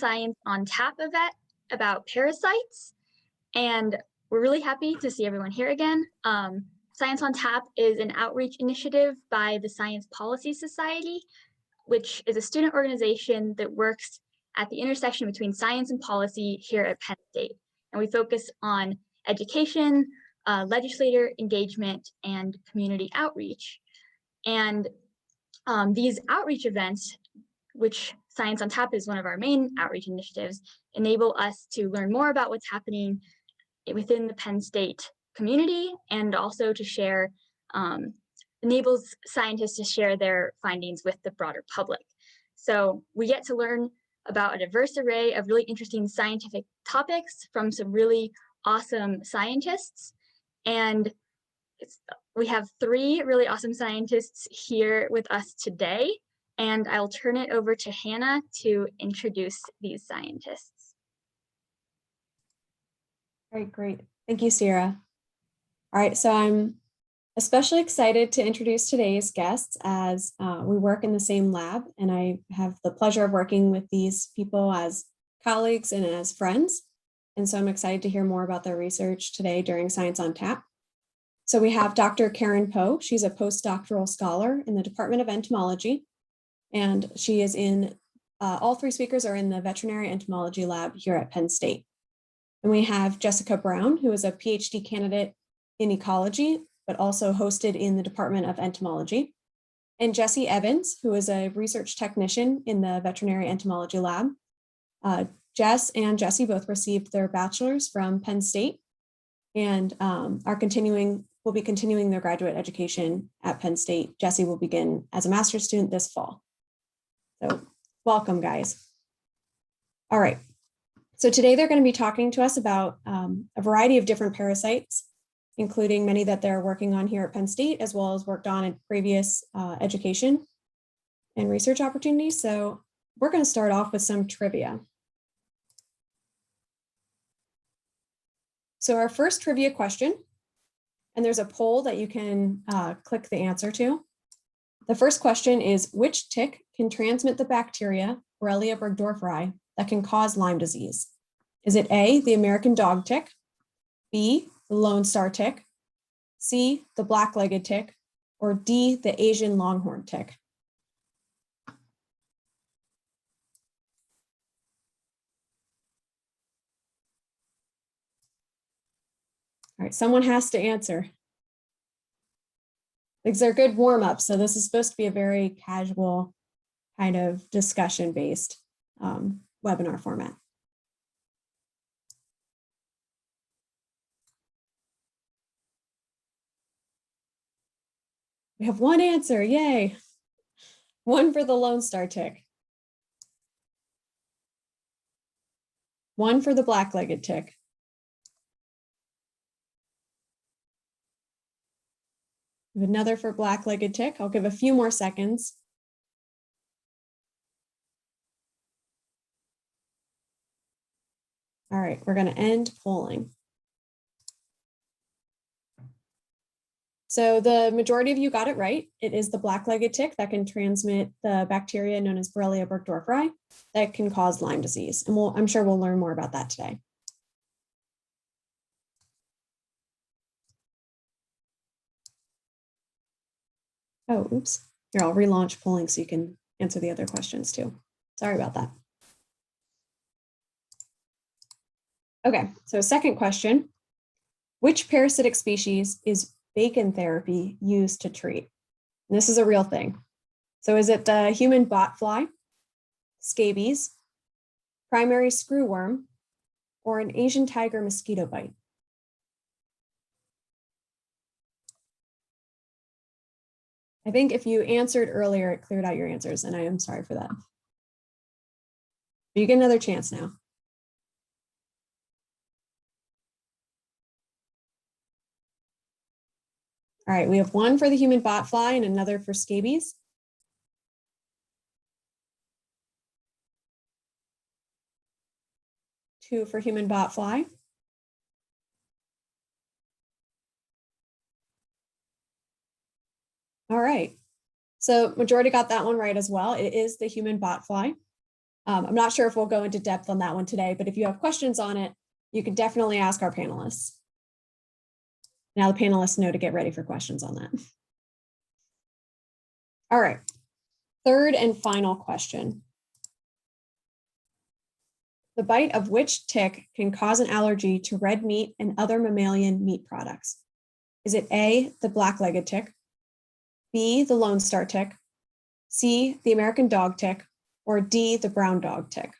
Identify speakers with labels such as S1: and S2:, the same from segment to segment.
S1: Science on Tap event about parasites, and we're really happy to see everyone here again. Science on Tap is an outreach initiative by the Science Policy Society, which is a student organization that works at the intersection between science and policy here at Penn State. And we focus on education, legislator engagement, and community outreach. And these outreach events, which Science on Tap is one of our main outreach initiatives, enable us to learn more about what's happening within the Penn State community, and also to share, enables scientists to share their findings with the broader public. So we get to learn about a diverse array of really interesting scientific topics from some really awesome scientists. And we have 3 really awesome scientists here with us today, and I'll turn it over to Hannah to introduce these scientists.
S2: All right, great. Thank you, Sierra. All right, so I'm especially excited to introduce today's guests as we work in the same lab, and I have the pleasure of working with these people as colleagues and as friends. And so I'm excited to hear more about their research today during Science on Tap. So we have Dr. Karen Poe. She's a postdoctoral scholar in the Department of Entomology, and she is in, all 3 speakers are in the Veterinary Entomology Lab here at Penn State. And we have Jessica Brown, who is a PhD candidate in ecology, but also hosted in the Department of Entomology. And Jesse Evans, who is a research technician in the Veterinary Entomology Lab. Jess and Jesse both received their bachelor's from Penn State and will be continuing their graduate education at Penn State. Jesse will begin as a master's student this fall. So welcome, guys. All right. So today they're going to be talking to us about a variety of different parasites, including many that they're working on here at Penn State, as well as worked on in previous education and research opportunities. So we're going to start off with some trivia. So our first trivia question, and there's a poll that you can click the answer to. The first question is, which tick can transmit the bacteria Borrelia burgdorferi that can cause Lyme disease? Is it A, the American dog tick, B, the Lone Star tick, C, the black-legged tick, or D, the Asian longhorn tick? All right, someone has to answer. These are good warm-ups, so this is supposed to be a very casual kind of discussion-based webinar format. We have one answer, yay. One for the Lone Star tick. One for the black-legged tick. We have another for black-legged tick. I'll give a few more seconds. All right, we're going to end polling. So the majority of you got it right. It is the black-legged tick that can transmit the bacteria known as Borrelia burgdorferi that can cause Lyme disease. And I'm sure we'll learn more about that today. Oh, oops. Here, I'll relaunch polling so you can answer the other questions too. Sorry about that. Okay, so second question. Which parasitic species is bacon therapy used to treat? And this is a real thing. So is it the human botfly, scabies, primary screwworm, or an Asian tiger mosquito bite? I think if you answered earlier, it cleared out your answers, and I am sorry for that. You get another chance now. All right, we have one for the human botfly and another for scabies. Two for human botfly. All right, so majority got that one right as well. It is the human botfly. I'm not sure if we'll go into depth on that one today, but if you have questions on it, you can definitely ask our panelists. Now the panelists know to get ready for questions on that. All right, third and final question. The bite of which tick can cause an allergy to red meat and other mammalian meat products? Is it A, the black-legged tick, B, the Lone Star tick, C, the American dog tick, or D, the brown dog tick?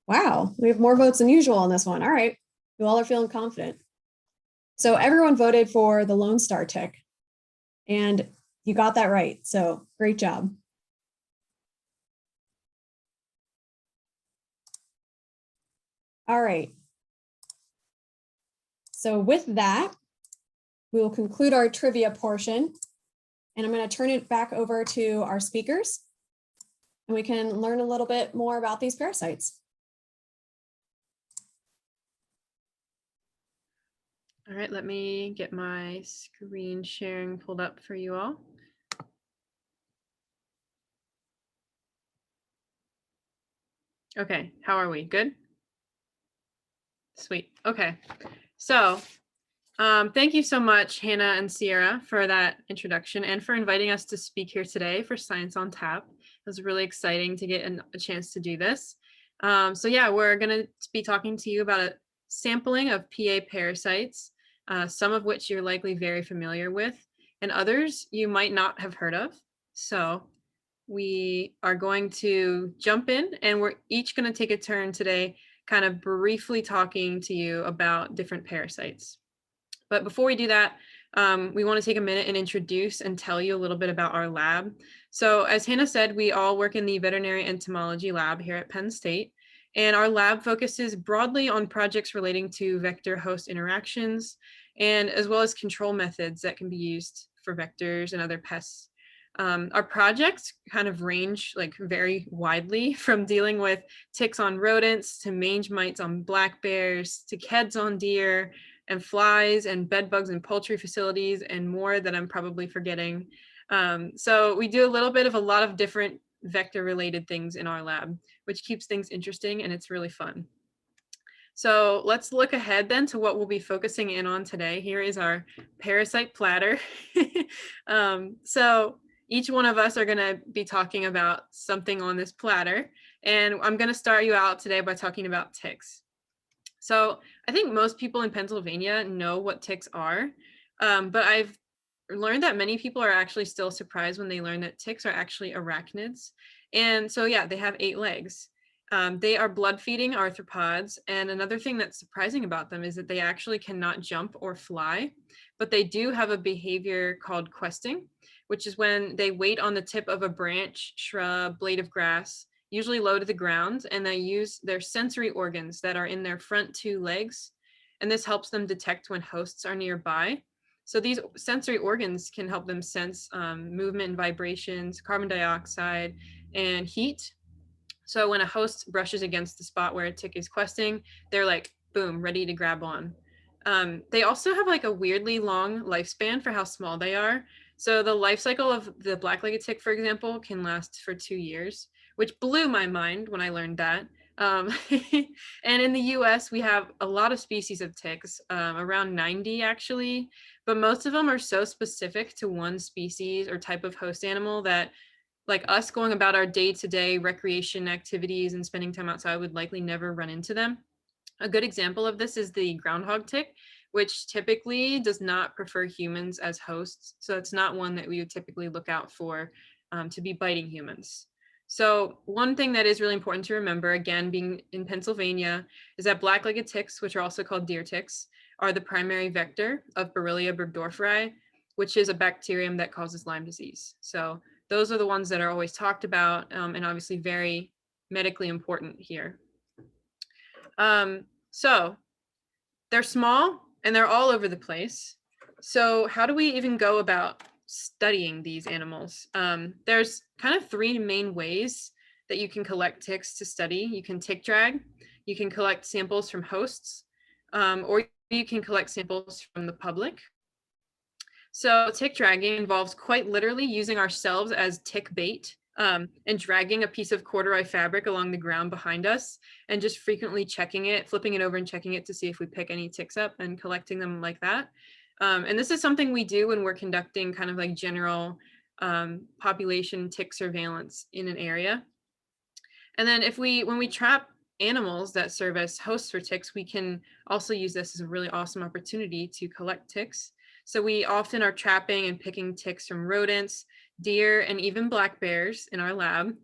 S2: Wow, we have more votes than usual on this one. All right, you all are feeling confident. So everyone voted for the Lone Star tick, and you got that right. So great job. All right. So with that, we will conclude our trivia portion, and I'm going to turn it back over to our speakers, and we can learn a little bit more about these parasites.
S3: All right, let me get my screen sharing pulled up for you all. Okay, how are we? Good? Sweet. Okay, so thank you so much, Hannah and Sierra, for that introduction and for inviting us to speak here today for Science on Tap. It was really exciting to get a chance to do this. So yeah, we're going to be talking to you about a sampling of PA parasites, some of which you're likely very familiar with, and others you might not have heard of. So we are going to jump in, and we're each going to take a turn today, kind of briefly talking to you about different parasites. But before we do that, we want to take a minute and introduce and tell you a little bit about our lab. So as Hannah said, we all work in the veterinary entomology lab here at Penn State. And our lab focuses broadly on projects relating to vector-host interactions, and as well as control methods that can be used for vectors and other pests. Our projects kind of range like very widely, from dealing with ticks on rodents to mange mites on black bears to keds on deer, and flies and bed bugs in poultry facilities, and more that I'm probably forgetting. So we do a lot of different vector related things in our lab, which keeps things interesting, and it's really fun. So let's look ahead then to what we'll be focusing in on today. Here is our parasite platter. So each one of us are going to be talking about something on this platter, and I'm going to start you out today by talking about ticks. So I think most people in Pennsylvania know what ticks are, but I've learned that many people are actually still surprised when they learn that ticks are actually arachnids. And so yeah, they have 8 legs. They are blood-feeding arthropods, and another thing that's surprising about them is that they actually cannot jump or fly, but they do have a behavior called questing, which is when they wait on the tip of a branch, shrub, blade of grass, usually low to the ground, and they use their sensory organs that are in their front 2 legs, and this helps them detect when hosts are nearby. So these sensory organs can help them sense movement and vibrations, carbon dioxide, and heat. So when a host brushes against the spot where a tick is questing, they're like, boom, ready to grab on. They also have like a weirdly long lifespan for how small they are. So the life cycle of the black-legged tick, for example, can last for 2 years, which blew my mind when I learned that. And in the US, we have a lot of species of ticks, around 90 actually, but most of them are so specific to one species or type of host animal that, like us going about our day-to-day recreation activities and spending time outside, would likely never run into them. A good example of this is the groundhog tick, which typically does not prefer humans as hosts. So it's not one that we would typically look out for to be biting humans. So one thing that is really important to remember, again, being in Pennsylvania, is that black-legged ticks, which are also called deer ticks, are the primary vector of Borrelia burgdorferi, which is a bacterium that causes Lyme disease. So those are the ones that are always talked about, and obviously very medically important here. So they're small and they're all over the place. So how do we even go about studying these animals? There's kind of 3 main ways that you can collect ticks to study. You can tick drag, you can collect samples from hosts, or you can collect samples from the public. So tick dragging involves quite literally using ourselves as tick bait, and dragging a piece of corduroy fabric along the ground behind us and just frequently checking it, flipping it over and checking it to see if we pick any ticks up and collecting them like that. And this is something we do when we're conducting kind of like general population tick surveillance in an area. And then when we trap animals that serve as hosts for ticks, we can also use this as a really awesome opportunity to collect ticks. So we often are trapping and picking ticks from rodents, deer, and even black bears in our lab.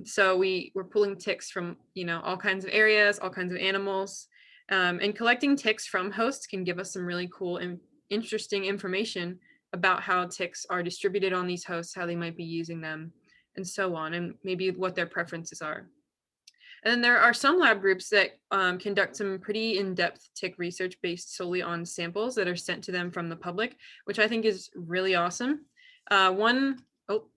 S3: So we're pulling ticks from, all kinds of areas, all kinds of animals. And collecting ticks from hosts can give us some really cool and interesting information about how ticks are distributed on these hosts, how they might be using them, and so on, and maybe what their preferences are. And then there are some lab groups that conduct some pretty in-depth tick research based solely on samples that are sent to them from the public, which I think is really awesome. One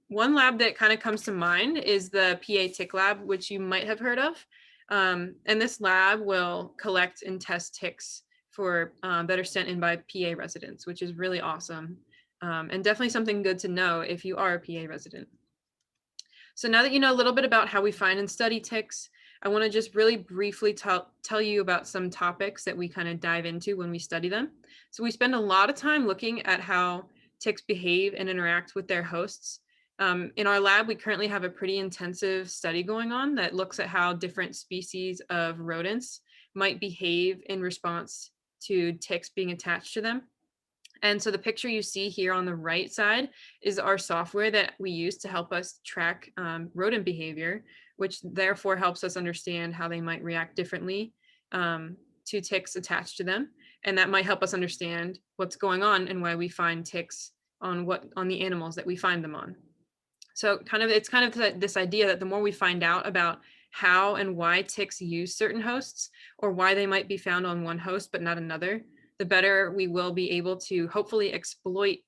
S3: lab that kind of comes to mind is the PA Tick Lab, which you might have heard of. And this lab will collect and test ticks for that are sent in by PA residents, which is really awesome. And definitely something good to know if you are a PA resident. So now that you know a little bit about how we find and study ticks, I want to just really briefly tell you about some topics that we kind of dive into when we study them. So we spend a lot of time looking at how ticks behave and interact with their hosts. In our lab, we currently have a pretty intensive study going on that looks at how different species of rodents might behave in response to ticks being attached to them. And so the picture you see here on the right side is our software that we use to help us track rodent behavior, which therefore helps us understand how they might react differently to ticks attached to them. And that might help us understand what's going on and why we find ticks on the animals that we find them on. So it's kind of this idea that the more we find out about how and why ticks use certain hosts, or why they might be found on one host but not another, the better we will be able to hopefully exploit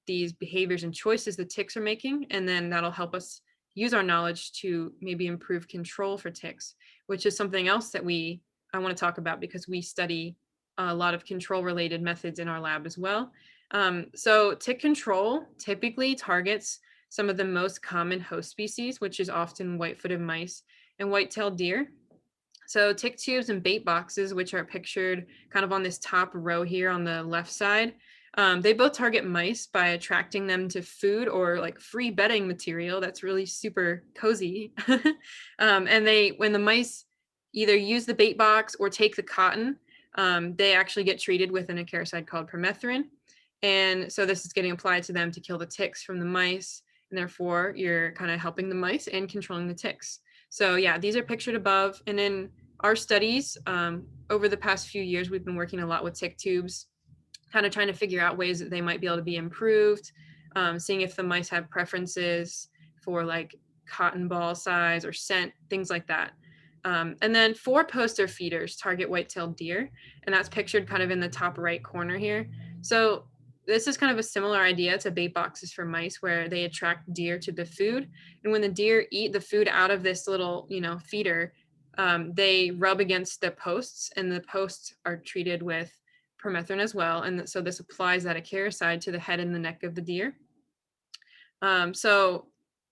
S3: these behaviors and choices the ticks are making. And then that'll help us use our knowledge to maybe improve control for ticks, which is something else that I want to talk about because we study a lot of control related methods in our lab as well. So tick control typically targets some of the most common host species, which is often white-footed mice and white-tailed deer. So tick tubes and bait boxes, which are pictured kind of on this top row here on the left side, they both target mice by attracting them to food or like free bedding material that's really super cozy. And when the mice either use the bait box or take the cotton, they actually get treated with an acaricide called permethrin. And so this is getting applied to them to kill the ticks from the mice. And therefore, you're kind of helping the mice and controlling the ticks. So yeah, these are pictured above. And in our studies, over the past few years, we've been working a lot with tick tubes, kind of trying to figure out ways that they might be able to be improved, seeing if the mice have preferences for like cotton ball size or scent, things like that. And then 4 poster feeders target white-tailed deer, and that's pictured kind of in the top right corner here. So this is kind of a similar idea to bait boxes for mice, where they attract deer to the food. And when the deer eat the food out of this little, feeder, they rub against the posts, and the posts are treated with permethrin as well. And so this applies that acaricide to the head and the neck of the deer. So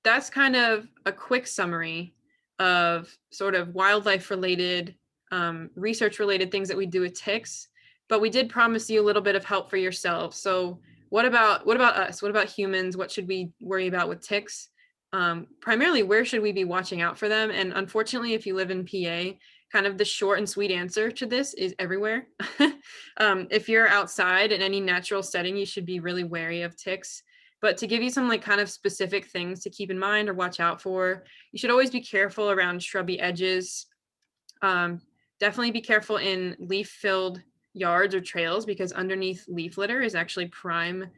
S3: that's kind of a quick summary of sort of wildlife related, research related things that we do with ticks. But we did promise you a little bit of help for yourselves. So what about us? What about humans? What should we worry about with ticks? Primarily, where should we be watching out for them? And unfortunately, if you live in PA, kind of the short and sweet answer to this is everywhere. If you're outside in any natural setting, you should be really wary of ticks. But to give you some like kind of specific things to keep in mind or watch out for, you should always be careful around shrubby edges. Definitely be careful in leaf-filled yards or trails, because underneath leaf litter is actually prime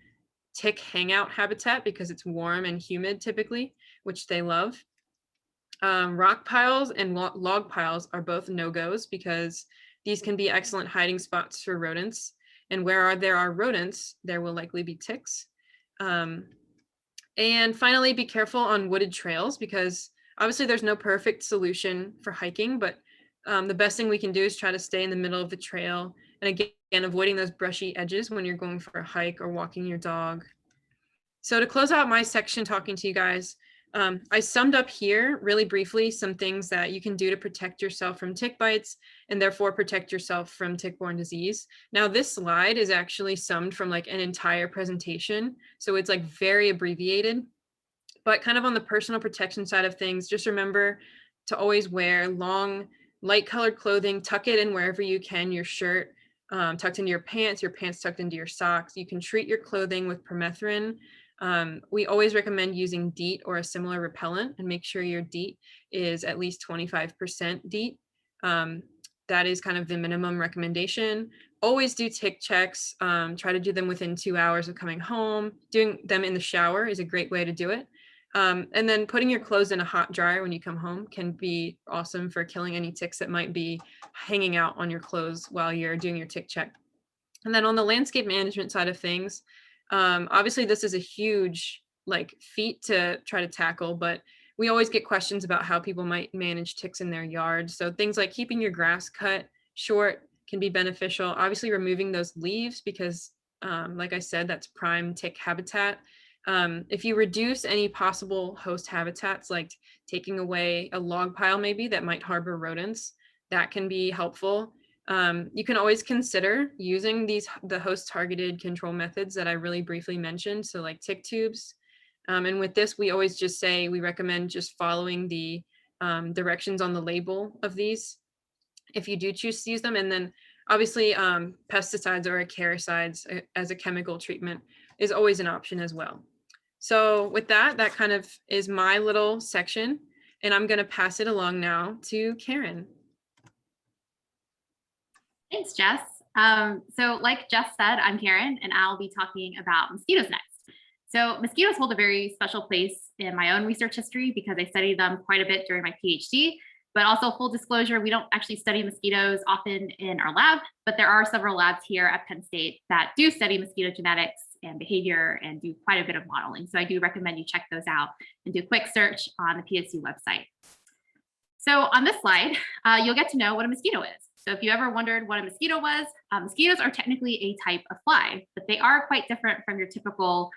S3: tick hangout habitat because it's warm and humid typically, which they love. Rock piles and log piles are both no-goes because these can be excellent hiding spots for rodents. And where there are rodents, there will likely be ticks. And finally, be careful on wooded trails, because obviously there's no perfect solution for hiking, but the best thing we can do is try to stay in the middle of the trail And again, avoiding those brushy edges when you're going for a hike or walking your dog. So to close out my section talking to you guys, I summed up here really briefly some things that you can do to protect yourself from tick bites and therefore protect yourself from tick-borne disease. Now this slide is actually summed from like an entire presentation, so it's like very abbreviated, but kind of on the personal protection side of things, just remember to always wear long, light colored clothing, tuck it in wherever you can, your shirt tucked into your pants tucked into your socks. You can treat your clothing with permethrin. We always recommend using DEET or a similar repellent, and make sure your DEET is at least 25% DEET. That is kind of the minimum recommendation. Always do tick checks. Try to do them within 2 hours of coming home. Doing them in the shower is a great way to do it. And then putting your clothes in a hot dryer when you come home can be awesome for killing any ticks that might be hanging out on your clothes while you're doing your tick check. And then on the landscape management side of things, obviously this is a huge feat to try to tackle, but we always get questions about how people might manage ticks in their yard. So things like keeping your grass cut short can be beneficial. Obviously removing those leaves because like I said, that's prime tick habitat. If you reduce any possible host habitats, like taking away a log pile maybe that might harbor rodents, that can be helpful. You can always consider using the host targeted control methods that I really briefly mentioned. So like tick tubes. And with this, we always just say we recommend just following the directions on the label of these if you do choose to use them. And then obviously pesticides or acaricides as a chemical treatment is always an option as well. So with that kind of is my little section, and I'm going to pass it along now to Karen.
S4: Thanks, Jess. So like Jess said, I'm Karen, and I'll be talking about mosquitoes next. So mosquitoes hold a very special place in my own research history because I studied them quite a bit during my PhD. But also full disclosure, we don't actually study mosquitoes often in our lab, but there are several labs here at Penn State that do study mosquito genetics and behavior and do quite a bit of modeling. So I do recommend you check those out and do a quick search on the PSU website. So on this slide, you'll get to know what a mosquito is. So if you ever wondered what a mosquito was, mosquitoes are technically a type of fly, but they are quite different from your typical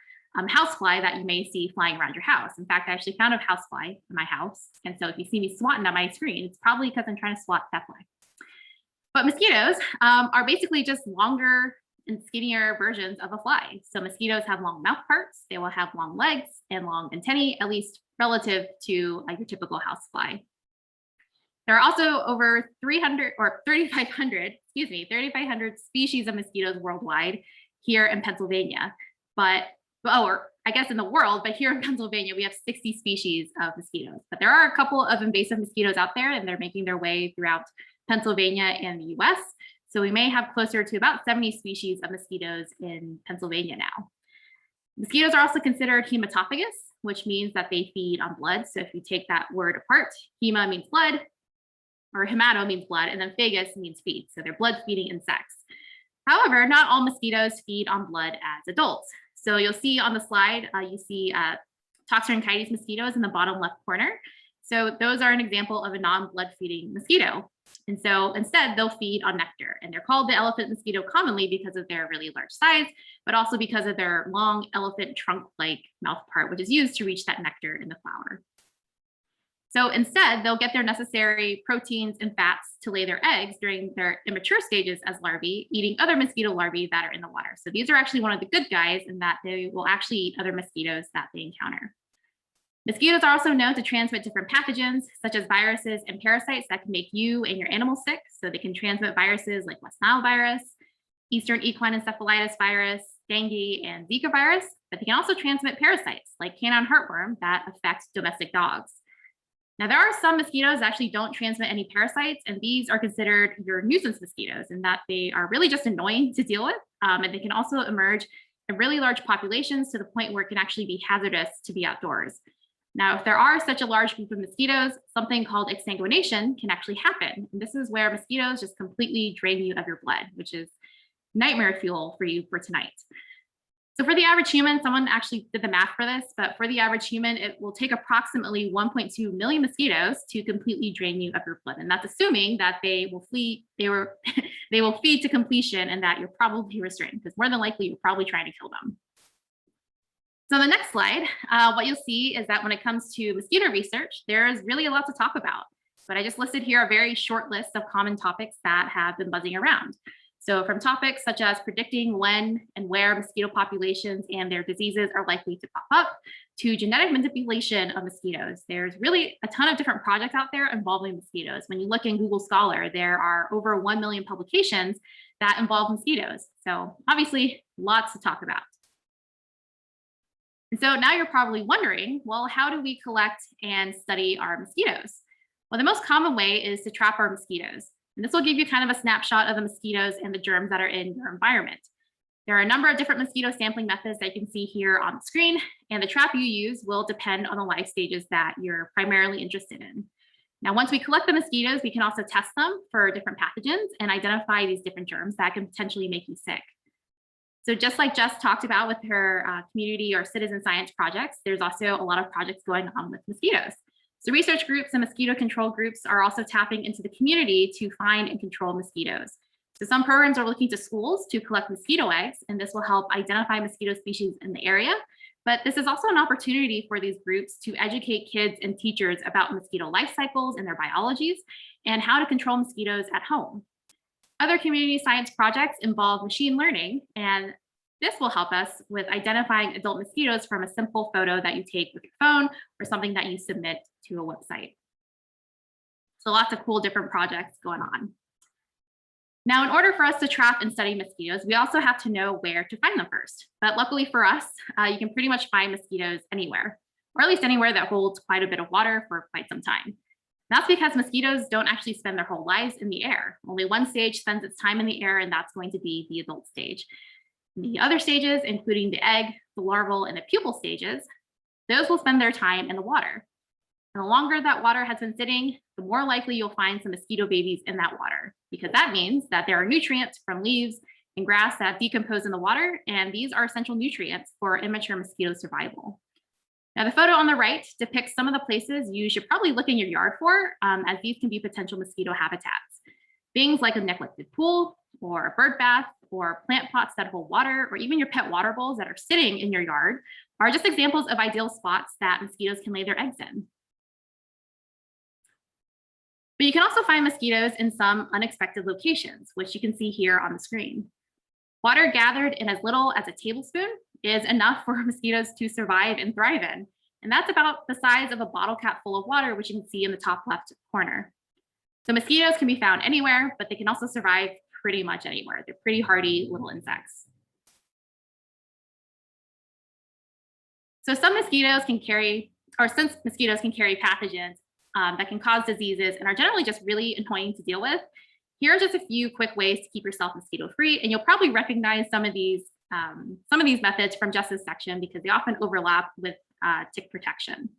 S4: housefly that you may see flying around your house. In fact, I actually found a housefly in my house. And so if you see me swatting on my screen, it's probably because I'm trying to swat that fly. But mosquitoes are basically just longer and skinnier versions of a fly. So mosquitoes have long mouth parts, they will have long legs and long antennae, at least relative to your typical housefly. There are also over 3,500 species of mosquitoes worldwide here in Pennsylvania. Or I guess in the world, but here in Pennsylvania, we have 60 species of mosquitoes. But there are a couple of invasive mosquitoes out there, and they're making their way throughout Pennsylvania and the US. So we may have closer to about 70 species of mosquitoes in Pennsylvania now. Mosquitoes are also considered hematophagous, which means that they feed on blood. So if you take that word apart, hema means blood, or hemato means blood, and then phagus means feed. So they're blood-feeding insects. However, not all mosquitoes feed on blood as adults. So you'll see on the slide, you see Toxorhynchides mosquitoes in the bottom left corner. So those are an example of a non-blood feeding mosquito. And so instead they'll feed on nectar, and they're called the elephant mosquito commonly because of their really large size, but also because of their long elephant trunk-like mouth part, which is used to reach that nectar in the flower. So instead, they'll get their necessary proteins and fats to lay their eggs during their immature stages as larvae, eating other mosquito larvae that are in the water. So these are actually one of the good guys in that they will actually eat other mosquitoes that they encounter. Mosquitoes are also known to transmit different pathogens, such as viruses and parasites that can make you and your animals sick. So they can transmit viruses like West Nile virus, Eastern equine encephalitis virus, dengue, and Zika virus, but they can also transmit parasites like canine heartworm that affect domestic dogs. Now, there are some mosquitoes that actually don't transmit any parasites, and these are considered your nuisance mosquitoes in that they are really just annoying to deal with, and they can also emerge in really large populations to the point where it can actually be hazardous to be outdoors. Now, if there are such a large group of mosquitoes, something called exsanguination can actually happen. And this is where mosquitoes just completely drain you of your blood, which is nightmare fuel for you for tonight. So for the average human, someone actually did the math for this, but for the average human, it will take approximately 1.2 million mosquitoes to completely drain you of your blood. And that's assuming that they will feed to completion and that you're probably restrained, because more than likely you're probably trying to kill them. So on the next slide, what you'll see is that when it comes to mosquito research, there's really a lot to talk about. But I just listed here a very short list of common topics that have been buzzing around. So from topics such as predicting when and where mosquito populations and their diseases are likely to pop up, to genetic manipulation of mosquitoes. There's really a ton of different projects out there involving mosquitoes. When you look in Google Scholar, there are over 1 million publications that involve mosquitoes. So obviously lots to talk about. And so now you're probably wondering, well, how do we collect and study our mosquitoes? Well, the most common way is to trap our mosquitoes. And this will give you kind of a snapshot of the mosquitoes and the germs that are in your environment. There are a number of different mosquito sampling methods that you can see here on the screen, and the trap you use will depend on the life stages that you're primarily interested in. Now, once we collect the mosquitoes, we can also test them for different pathogens and identify these different germs that can potentially make you sick. So just like Jess talked about with her community or citizen science projects, there's also a lot of projects going on with mosquitoes. So research groups and mosquito control groups are also tapping into the community to find and control mosquitoes. So some programs are looking to schools to collect mosquito eggs, and this will help identify mosquito species in the area. But this is also an opportunity for these groups to educate kids and teachers about mosquito life cycles and their biologies and how to control mosquitoes at home. Other community science projects involve machine learning, and this will help us with identifying adult mosquitoes from a simple photo that you take with your phone or something that you submit to a website. So lots of cool different projects going on. Now, in order for us to trap and study mosquitoes, we also have to know where to find them first. But luckily for us, you can pretty much find mosquitoes anywhere, or at least anywhere that holds quite a bit of water for quite some time. That's because mosquitoes don't actually spend their whole lives in the air. Only one stage spends its time in the air, and that's going to be the adult stage. The other stages, including the egg, the larval, and the pupal stages, those will spend their time in the water. And the longer that water has been sitting, the more likely you'll find some mosquito babies in that water, because that means that there are nutrients from leaves and grass that decompose in the water, and these are essential nutrients for immature mosquito survival. Now, the photo on the right depicts some of the places you should probably look in your yard for, as these can be potential mosquito habitats. Things like a neglected pool, or a bird bath, or plant pots that hold water, or even your pet water bowls that are sitting in your yard are just examples of ideal spots that mosquitoes can lay their eggs in. But you can also find mosquitoes in some unexpected locations, which you can see here on the screen. Water gathered in as little as a tablespoon is enough for mosquitoes to survive and thrive in. And that's about the size of a bottle cap full of water, which you can see in the top left corner. So mosquitoes can be found anywhere, but they can also survive pretty much anywhere. They're pretty hardy little insects. So since mosquitoes can carry pathogens that can cause diseases and are generally just really annoying to deal with, here are just a few quick ways to keep yourself mosquito-free, and you'll probably recognize some of these methods from Jess's section because they often overlap with tick protection.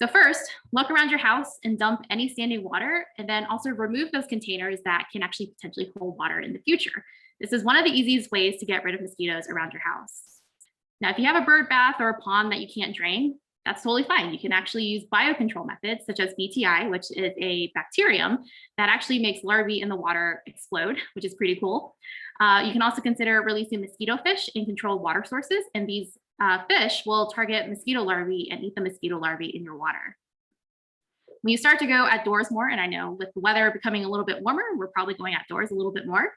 S4: So first, look around your house and dump any standing water, and then also remove those containers that can actually potentially hold water in the future. This is one of the easiest ways to get rid of mosquitoes around your house. Now, if you have a bird bath or a pond that you can't drain, that's totally fine. You can actually use biocontrol methods such as BTI, which is a bacterium that actually makes larvae in the water explode, which is pretty cool. You can also consider releasing mosquito fish in controlled water sources, and these fish will target mosquito larvae and eat the mosquito larvae in your water. When you start to go outdoors more, and I know with the weather becoming a little bit warmer, we're probably going outdoors a little bit more,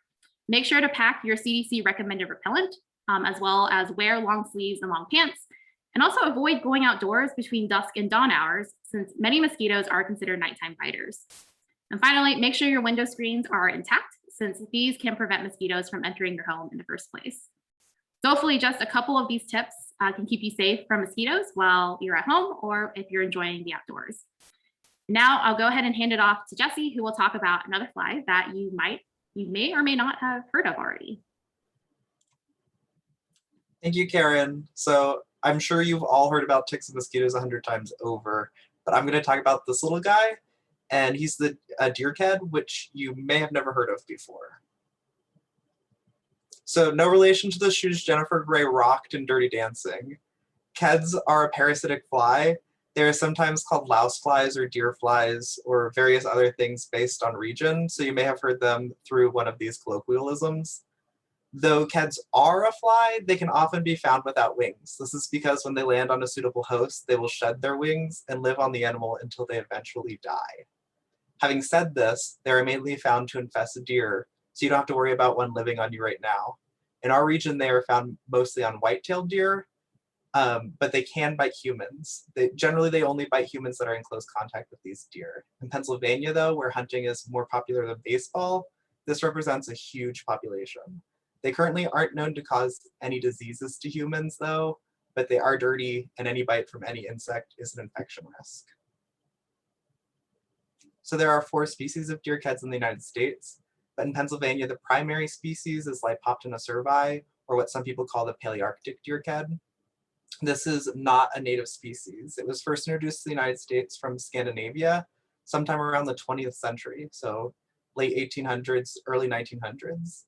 S4: make sure to pack your CDC recommended repellent, as well as wear long sleeves and long pants, and also avoid going outdoors between dusk and dawn hours, since many mosquitoes are considered nighttime biters. And finally, make sure your window screens are intact, since these can prevent mosquitoes from entering your home in the first place. So hopefully just a couple of these tips can keep you safe from mosquitoes while you're at home or if you're enjoying the outdoors. Now I'll go ahead and hand it off to Jessie, who will talk about another fly that you may or may not have heard of already.
S5: Thank you, Karen. So I'm sure you've all heard about ticks and mosquitoes 100 times over, but I'm going to talk about this little guy, and he's the deerhead, which you may have never heard of before. So no relation to the shoes Jennifer Grey rocked in Dirty Dancing. Keds are a parasitic fly. They are sometimes called louse flies or deer flies or various other things based on region, so you may have heard them through one of these colloquialisms. Though keds are a fly, they can often be found without wings. This is because when they land on a suitable host, they will shed their wings and live on the animal until they eventually die. Having said this, they are mainly found to infest deer, so you don't have to worry about one living on you right now. In our region, they are found mostly on white-tailed deer, but they can bite humans. Generally, they only bite humans that are in close contact with these deer. In Pennsylvania, though, where hunting is more popular than baseball, this represents a huge population. They currently aren't known to cause any diseases to humans, though, but they are dirty, and any bite from any insect is an infection risk. So there are 4 species of deer keds in the United States, but in Pennsylvania, the primary species is Lipoptena cervi, or what some people call the Palearctic deer ked. This is not a native species. It was first introduced to the United States from Scandinavia sometime around the 20th century, so late 1800s, early 1900s.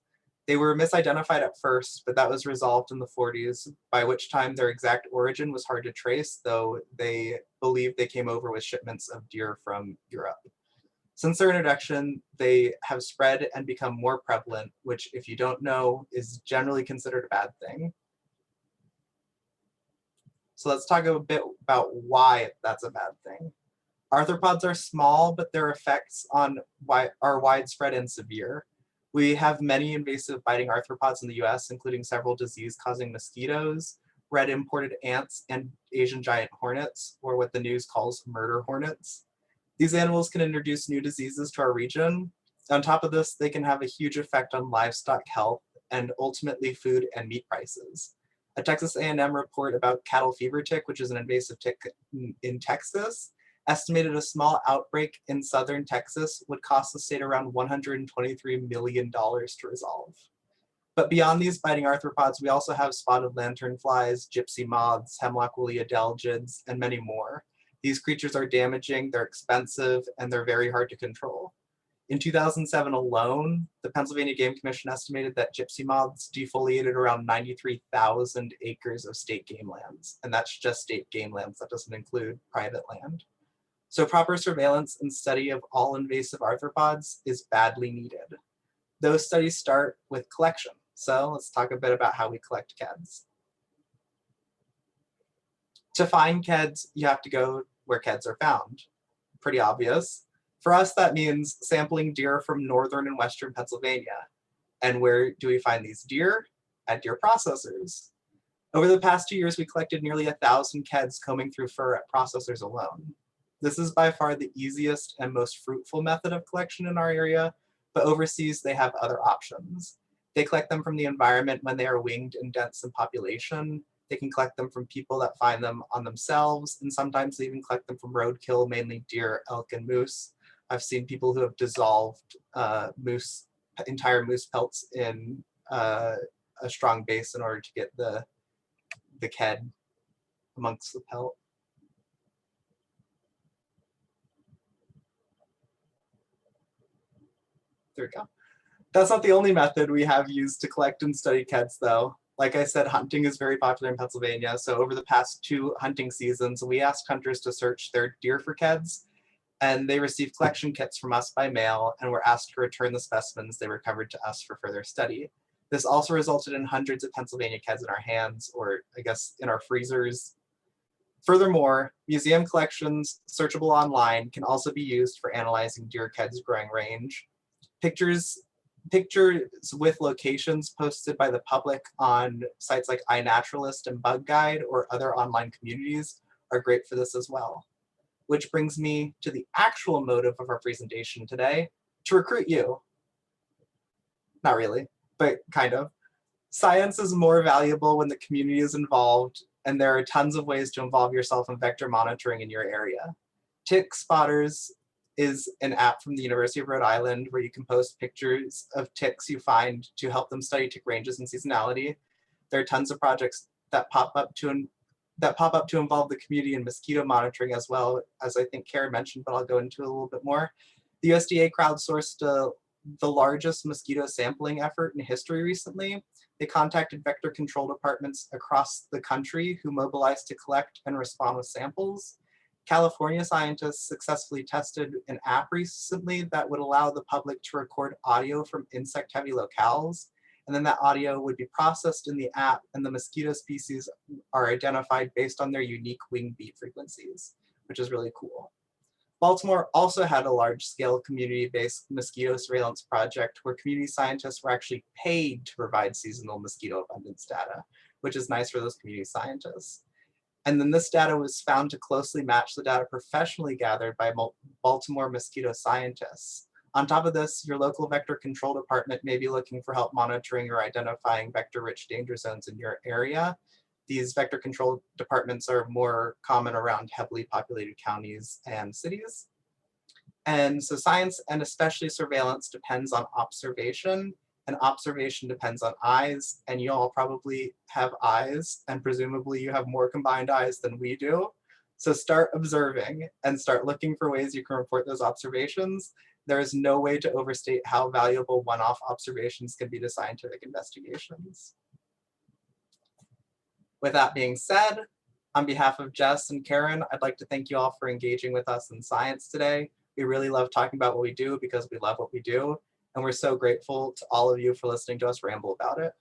S5: They were misidentified at first, but that was resolved in the 40s, by which time their exact origin was hard to trace, though they believed they came over with shipments of deer from Europe. Since their introduction, they have spread and become more prevalent, which, if you don't know, is generally considered a bad thing. So let's talk a bit about why that's a bad thing. Arthropods are small, but their effects are widespread and severe. We have many invasive biting arthropods in the US, including several disease-causing mosquitoes, red imported ants, and Asian giant hornets, or what the news calls murder hornets. These animals can introduce new diseases to our region. On top of this, they can have a huge effect on livestock health and ultimately food and meat prices. A Texas A&M report about cattle fever tick, which is an invasive tick in Texas, estimated a small outbreak in southern Texas would cost the state around $123 million to resolve. But beyond these biting arthropods, we also have spotted lanternflies, gypsy moths, hemlock woolly adelgids, and many more. These creatures are damaging, they're expensive, and they're very hard to control. In 2007 alone, the Pennsylvania Game Commission estimated that gypsy moths defoliated around 93,000 acres of state game lands, and that's just state game lands, that doesn't include private land. So proper surveillance and study of all invasive arthropods is badly needed. Those studies start with collection. So let's talk a bit about how we collect keds. To find keds, you have to go where keds are found. Pretty obvious. For us, that means sampling deer from northern and western Pennsylvania. And where do we find these deer? At deer processors. Over the past 2 years, we collected nearly 1,000 keds combing through fur at processors alone. This is by far the easiest and most fruitful method of collection in our area, but overseas they have other options. They collect them from the environment when they are winged and dense in population. They can collect them from people that find them on themselves, and sometimes they even collect them from roadkill, mainly deer, elk, and moose. I've seen people who have dissolved entire moose pelts in a strong base in order to get the ked amongst the pelt. There we go. That's not the only method we have used to collect and study keds, though. Like I said, hunting is very popular in Pennsylvania, so over the past 2 hunting seasons, we asked hunters to search their deer for keds, and they received collection kits from us by mail and were asked to return the specimens they recovered to us for further study. This also resulted in hundreds of Pennsylvania keds in our hands, or I guess in our freezers. Furthermore, museum collections, searchable online, can also be used for analyzing deer keds' growing range. Pictures with locations posted by the public on sites like iNaturalist and Bug Guide or other online communities are great for this as well. Which brings me to the actual motive of our presentation today, to recruit you. Not really, but kind of. Science is more valuable when the community is involved, and there are tons of ways to involve yourself in vector monitoring in your area. Tick Spotters is an app from the University of Rhode Island where you can post pictures of ticks you find to help them study tick ranges and seasonality. There are tons of projects that pop up to involve the community in mosquito monitoring as well, as I think Karen mentioned, but I'll go into a little bit more. The USDA crowdsourced the largest mosquito sampling effort in history recently. they contacted vector control departments across the country who mobilized to collect and respond with samples. California scientists successfully tested an app recently that would allow the public to record audio from insect-heavy locales, and then that audio would be processed in the app, and the mosquito species are identified based on their unique wing beat frequencies, which is really cool. Baltimore also had a large-scale community-based mosquito surveillance project where community scientists were actually paid to provide seasonal mosquito abundance data, which is nice for those community scientists. And then this data was found to closely match the data professionally gathered by Baltimore mosquito scientists. On top of this, your local vector control department may be looking for help monitoring or identifying vector-rich danger zones in your area. These vector control departments are more common around heavily populated counties and cities. And so science, and especially surveillance, depends on observation, and observation depends on eyes, and you all probably have eyes, and presumably you have more combined eyes than we do. So start observing and start looking for ways you can report those observations. There is no way to overstate how valuable one-off observations can be to scientific investigations. With that being said, on behalf of Jess and Karen, I'd like to thank you all for engaging with us in science today. We really love talking about what we do because we love what we do. And we're so grateful to all of you for listening to us ramble about it.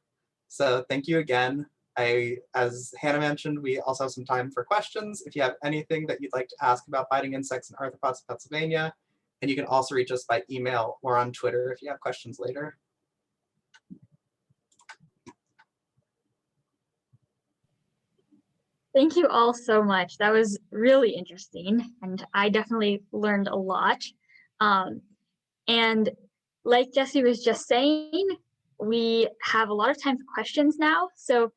S5: So thank you again. As Hannah mentioned, we also have some time for questions. If you have anything that you'd like to ask about biting insects and arthropods in Pennsylvania, and you can also reach us by email or on Twitter if you have questions later.
S1: Thank you all so much. That was really interesting, and I definitely learned a lot. And like Jesse was just saying, we have a lot of time for questions now. So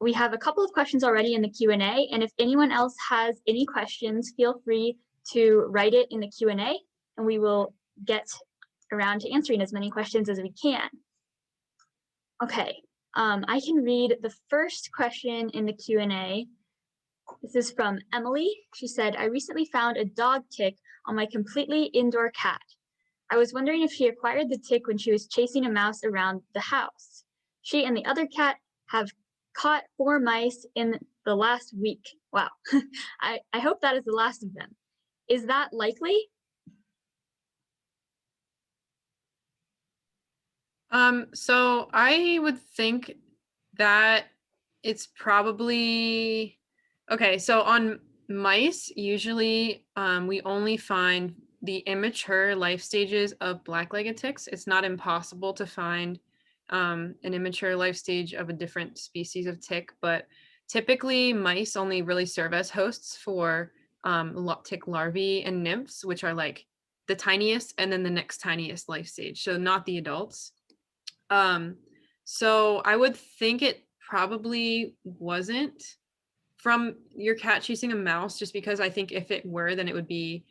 S1: we have a couple of questions already in the Q&A, and if anyone else has any questions, feel free to write it in the Q&A, and we will get around to answering as many questions as we can. Okay, I can read the first question in the Q&A. This is from Emily. She said, I recently found a dog tick on my completely indoor cat. I was wondering if she acquired the tick when she was chasing a mouse around the house. She and the other cat have caught 4 mice in the last week. Wow. I hope that is the last of them. Is that likely?
S3: So I would think that it's probably, okay, so on mice, usually we only find the immature life stages of black-legged ticks. It's not impossible to find an immature life stage of a different species of tick, but typically mice only really serve as hosts for tick larvae and nymphs, which are like the tiniest and then the next tiniest life stage, so not the adults. So I would think it probably wasn't from your cat chasing a mouse, just because I think if it were, then it would be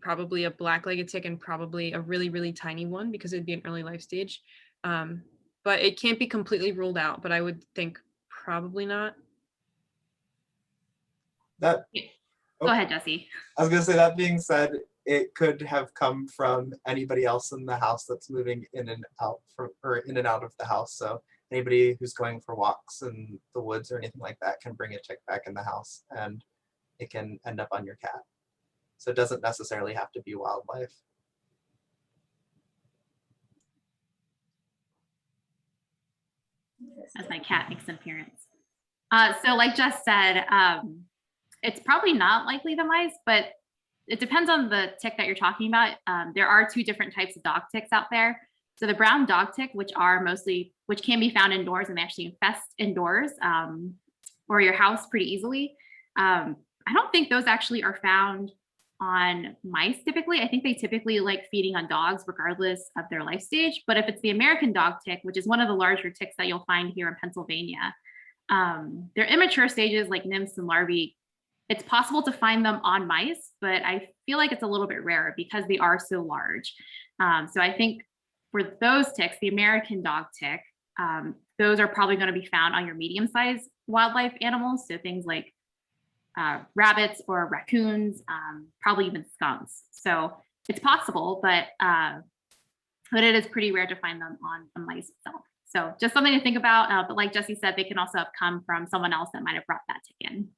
S3: probably a black-legged tick, and probably a really, really tiny one, because it'd be an early life stage. But it can't be completely ruled out, but I would think probably not.
S4: Go ahead, Jesse.
S5: I was gonna say, that being said, it could have come from anybody else in the house that's moving in and out in and out of the house. So anybody who's going for walks in the woods or anything like that can bring a tick back in the house, and it can end up on your cat. So it doesn't necessarily have to be wildlife.
S4: As my cat makes an appearance. So like Jess said, it's probably not likely the mice, but it depends on the tick that you're talking about. There are 2 different types of dog ticks out there. So the brown dog tick, which can be found indoors and they actually infest indoors or your house pretty easily. I don't think those actually are found on mice typically. I think they typically like feeding on dogs regardless of their life stage. But if it's the American dog tick, which is one of the larger ticks that you'll find here in Pennsylvania, their immature stages like nymphs and larvae, it's possible to find them on mice, but I feel like it's a little bit rarer because they are so large. So I think for those ticks, the American dog tick, those are probably going to be found on your medium-sized wildlife animals. So things like rabbits or raccoons, probably even skunks. So it's possible, but it is pretty rare to find them on mice itself. So just something to think about. But like Jesse said, they can also have come from someone else that might have brought that tick in.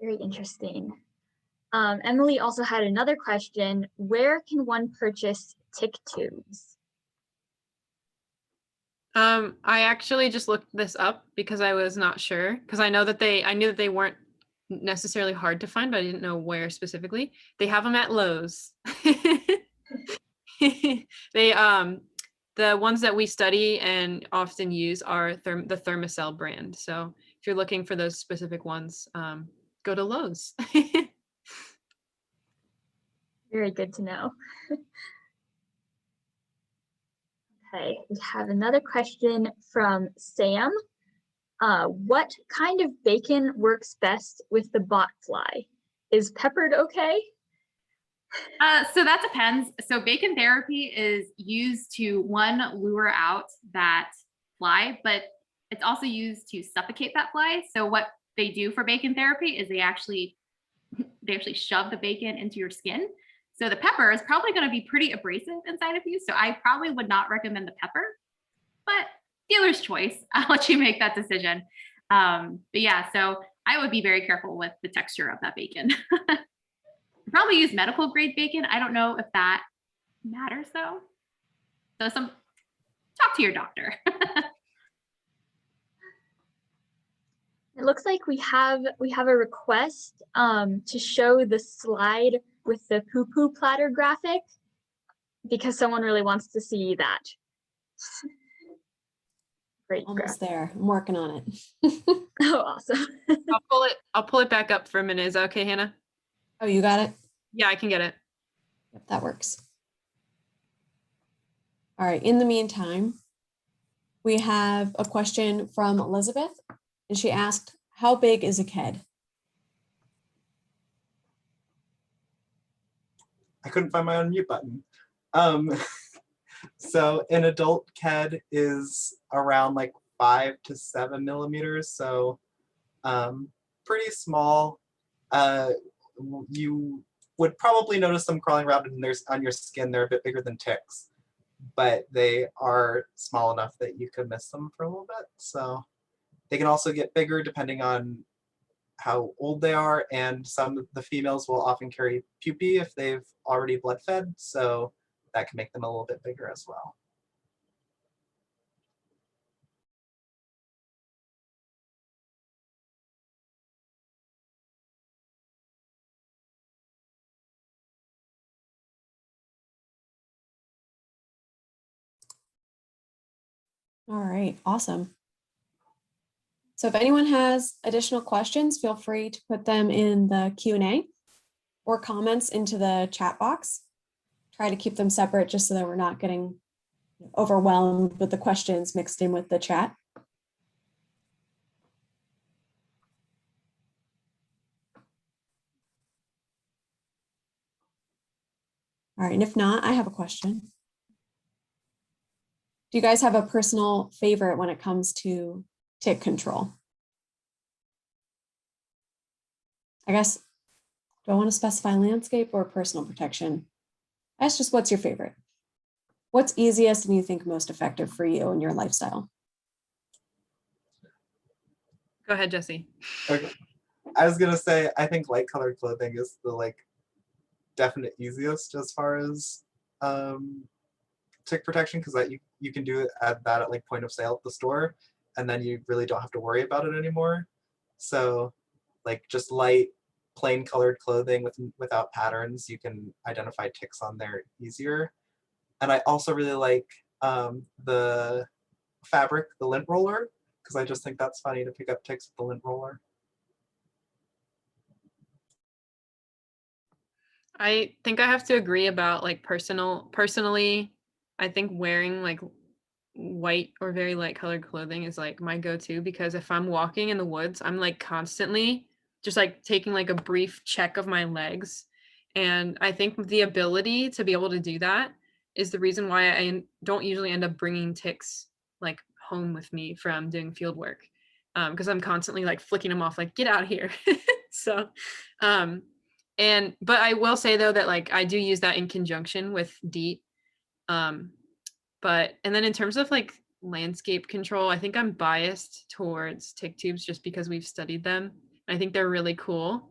S1: Very interesting. Emily also had another question. Where can one purchase tick tubes?
S3: I actually just looked this up because I was not sure, because I knew that they weren't necessarily hard to find, but I didn't know where specifically. They have them at Lowe's. The ones that we study and often use are the Thermacell brand. So if you're looking for those specific ones, go to Lowe's.
S1: Very good to know. Okay, we have another question from Sam. What kind of bacon works best with the botfly? Is peppered okay?
S4: So that depends. So bacon therapy is used to lure out that fly, but it's also used to suffocate that fly. So what they do for bacon therapy is they actually shove the bacon into your skin. So the pepper is probably going to be pretty abrasive inside of you. So I probably would not recommend the pepper, but dealer's choice. I'll let you make that decision. But yeah, so I would be very careful with the texture of that bacon. Probably use medical grade bacon. I don't know if that matters though. So talk to your doctor.
S1: It looks like we have a request to show the slide with the poo-poo platter graphic because someone really wants to see that. Great.
S2: Almost there. I'm working on it.
S1: Oh, awesome.
S3: I'll pull it back up for a minute. Is that okay, Hannah?
S2: Oh, you got it?
S3: Yeah, I can get it.
S2: Yep, that works. All right, in the meantime, we have a question from Elizabeth, and she asked, how big is a ked?
S5: I couldn't find my unmute button. So an adult ked is around like 5 to 7 millimeters, so pretty small. You would probably notice them crawling around on your skin. They're a bit bigger than ticks, but they are small enough that you could miss them for a little bit. So they can also get bigger depending on how old they are, and some of the females will often carry pupae if they've already blood fed, so that can make them a little bit bigger as well.
S2: All right, awesome. So if anyone has additional questions, feel free to put them in the Q&A or comments into the chat box. Try to keep them separate just so that we're not getting overwhelmed with the questions mixed in with the chat. All right, and if not, I have a question. Do you guys have a personal favorite when it comes to tick control? I guess, do I want to specify landscape or personal protection? That's just, what's your favorite? What's easiest and you think most effective for you and your lifestyle?
S3: Go ahead, Jesse.
S5: Okay. I was gonna say, I think light colored clothing is the definite easiest as far as tick protection, because that you can do that at point of sale at the store, and then you really don't have to worry about it anymore. So just light plain colored clothing without patterns, you can identify ticks on there easier. And I also really like the fabric, the lint roller, because I just think that's funny to pick up ticks with the lint roller.
S3: I think I have to agree about personally, I think wearing white or very light colored clothing is my go-to, because if I'm walking in the woods, I'm constantly just taking a brief check of my legs. And I think the ability to be able to do that is the reason why I don't usually end up bringing ticks home with me from doing field work, because I'm constantly flicking them off, get out of here. So but I will say though that I do use that in conjunction with DEET, And then in terms of like landscape control, I think I'm biased towards tick tubes just because we've studied them. I think they're really cool.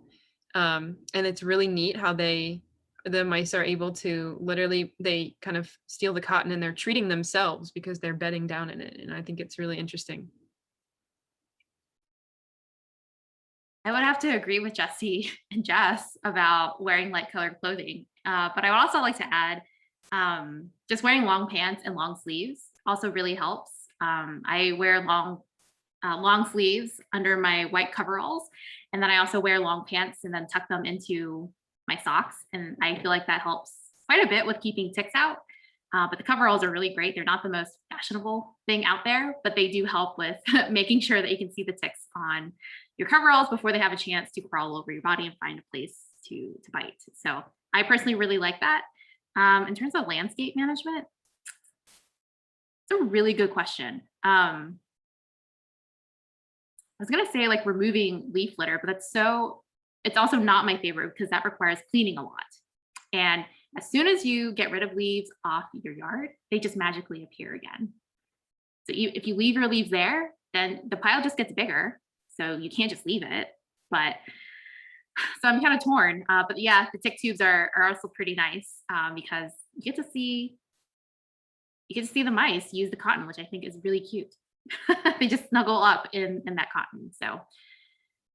S3: And it's really neat how the mice are able to literally, they kind of steal the cotton and they're treating themselves because they're bedding down in it. And I think it's really interesting.
S4: I would have to agree with Jesse and Jess about wearing light colored clothing. But I would also like to add just wearing long pants and long sleeves also really helps. I wear long sleeves under my white coveralls. And then I also wear long pants and then tuck them into my socks. And I feel like that helps quite a bit with keeping ticks out. But the coveralls are really great. They're not the most fashionable thing out there, but they do help with making sure that you can see the ticks on your coveralls before they have a chance to crawl over your body and find a place to bite. So I personally really like that. In terms of landscape management, it's a really good question. I was gonna say like removing leaf litter, but it's also not my favorite because that requires cleaning a lot. And as soon as you get rid of leaves off your yard, they just magically appear again. So if you leave your leaves there, then the pile just gets bigger. So you can't just leave it. But so I'm kind of torn. But yeah, the tick tubes are also pretty nice because you get to see the mice use the cotton, which I think is really cute. They just snuggle up in that cotton. So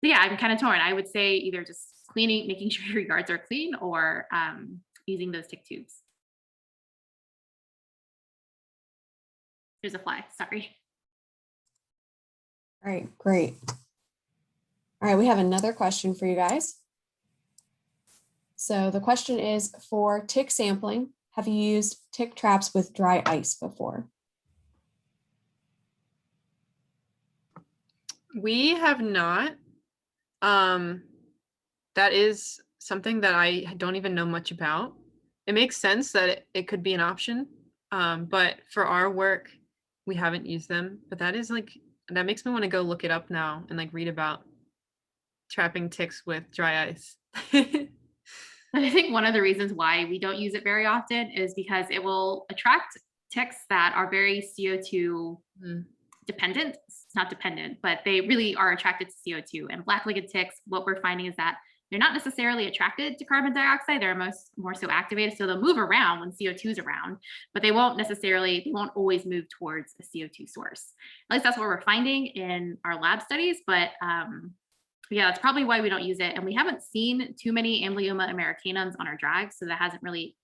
S4: yeah, I'm kind of torn. I would say either just cleaning, making sure your yards are clean, or using those tick tubes. There's a fly, sorry.
S2: All right, great. All right, we have another question for you guys. So the question is, for tick sampling, have you used tick traps with dry ice before?
S3: We have not. That is something that I don't even know much about. It makes sense that it could be an option, but for our work, we haven't used them. But that makes me want to go look it up now and like read about trapping ticks with dry ice.
S4: I think one of the reasons why we don't use it very often is because it will attract ticks that are very CO2 dependent. It's not dependent, but they really are attracted to CO2. And black-legged ticks, what we're finding is that they're not necessarily attracted to carbon dioxide. They're more so activated. So they'll move around when CO2 is around, but they won't always move towards a CO2 source. At least that's what we're finding in our lab studies. But yeah, that's probably why we don't use it. And we haven't seen too many Amblyoma americanums on our drags. So that hasn't really,